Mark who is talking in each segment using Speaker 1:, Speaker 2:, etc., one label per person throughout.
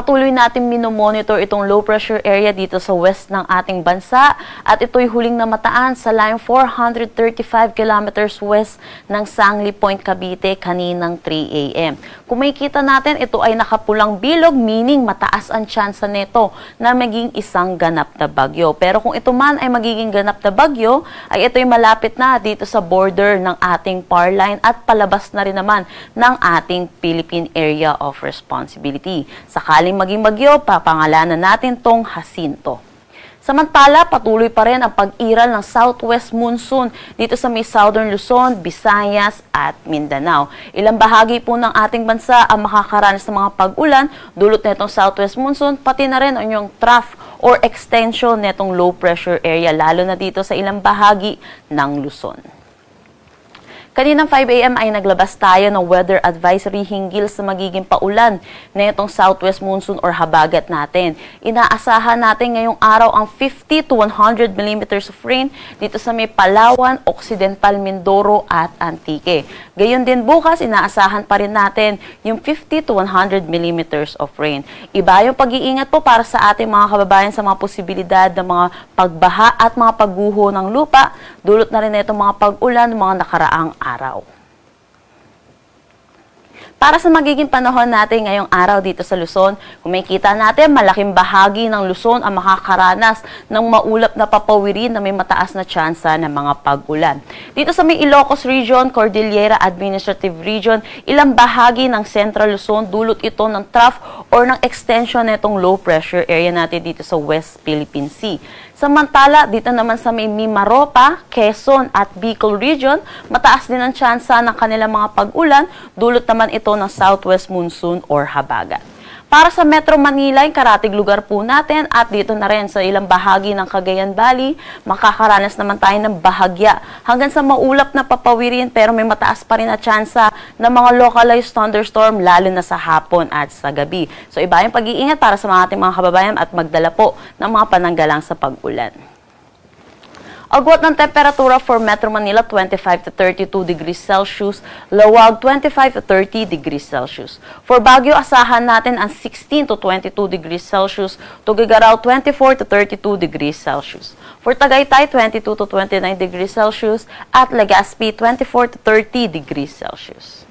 Speaker 1: patuloy natin minomonitor itong low pressure area dito sa west ng ating bansa at ito'y huling namataan sa line 435 kilometers west ng Sangli Point, Cavite kaninang 3 a.m. Kung makikita natin, ito ay nakapulang bilog, meaning mataas ang tsansa nito na maging isang ganap na bagyo. Pero kung ito man ay magiging ganap na bagyo, ay ito'y malapit na dito sa border ng ating PAR line at palabas na rin naman ng ating Philippine Area of Responsibility. Sakaling maging bagyo, papangalanan natin tong Jacinto. Samantala, patuloy pa rin ang pag-iral ng southwest monsoon dito sa may southern Luzon, Visayas at Mindanao. Ilang bahagi po ng ating bansa ang makakaranas ng mga pag-ulan dulot nitong southwest monsoon, pati na rin ang yung trough or extension nitong low pressure area, lalo na dito sa ilang bahagi ng Luzon. Kaninang 5 a.m. ay naglabas tayo ng weather advisory hinggil sa magiging paulan na itong southwest monsoon or habagat natin. Inaasahan natin ngayong araw ang 50 to 100 millimeters of rain dito sa may Palawan, Occidental Mindoro at Antique. Gayon din bukas, inaasahan pa rin natin yung 50 to 100 millimeters of rain. Iba yung pag-iingat po para sa ating mga kababayan sa mga posibilidad ng mga pagbaha at mga pagguho ng lupa, dulot na rin na itong mga pag-ulan ng mga nakaraang araw. Para sa magiging panahon natin ngayong araw dito sa Luzon, kung makikita natin, malaking bahagi ng Luzon ang makakaranas ng maulap na papawirin na may mataas na tsansa ng mga pag-ulan. Dito sa may Ilocos Region, Cordillera Administrative Region, ilang bahagi ng Central Luzon, dulot ito ng trough or ng extension nitong low pressure area natin dito sa West Philippine Sea. Samantala, dito naman sa may Mimaropa, Quezon at Bicol Region, mataas din ang tsansa ng kanilang mga pag-ulan, dulot naman ito ng southwest monsoon or habagat. Para sa Metro Manila, yung karatig lugar po natin at dito na rin sa ilang bahagi ng Cagayan Valley, makakaranas naman tayo ng bahagya hanggang sa maulap na papawirin pero may mataas pa rin na tsansa ng mga localized thunderstorm lalo na sa hapon at sa gabi. So iba yung pag-iingat para sa ating mga kababayan at magdala po ng mga pananggalang sa pag-ulan. Agwat ng temperatura for Metro Manila, 25 to 32 degrees Celsius. Lawag, 25 to 30 degrees Celsius. For Baguio, asahan natin ang 16 to 22 degrees Celsius. Tuguegarao, 24 to 32 degrees Celsius. For Tagaytay, 22 to 29 degrees Celsius. At Legazpi, 24 to 30 degrees Celsius.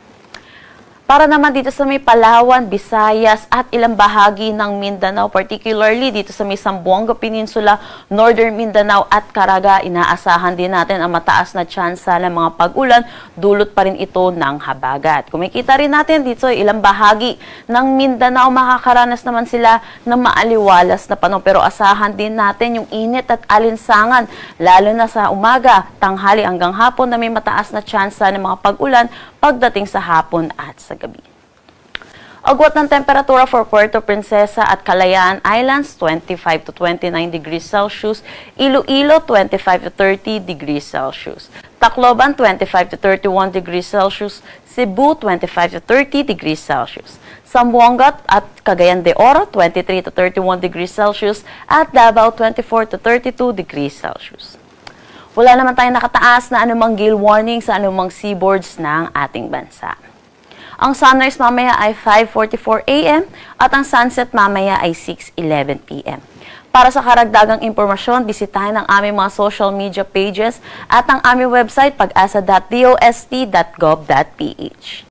Speaker 1: Para naman dito sa may Palawan, Visayas at ilang bahagi ng Mindanao, particularly dito sa may Zamboanga Peninsula, Northern Mindanao at Caraga, inaasahan din natin ang mataas na tsansa ng mga pag-ulan, dulot pa rin ito ng habagat. Kung makikita rin natin dito ilang bahagi ng Mindanao, makakaranas naman sila ng maaliwalas na panahon, pero asahan din natin yung init at alinsangan, lalo na sa umaga, tanghali hanggang hapon na may mataas na tsansa ng mga pag-ulan pagdating sa hapon at sa gabi. Agwat ng temperatura for Puerto Princesa at Kalayaan Islands, 25 to 29 degrees Celsius. Iloilo, 25 to 30 degrees Celsius. Tacloban, 25 to 31 degrees Celsius. Cebu, 25 to 30 degrees Celsius. Zamboanga at Cagayan de Oro, 23 to 31 degrees Celsius. At Davao, 24 to 32 degrees Celsius. Wala naman tayong nakataas na anumang gale warning sa anumang seaboards ng ating bansa. Ang sunrise mamaya ay 5:44 a.m. at ang sunset mamaya ay 6:11 p.m. Para sa karagdagang impormasyon, bisitahin ang aming mga social media pages at ang aming website pag-asa.dost.gov.ph.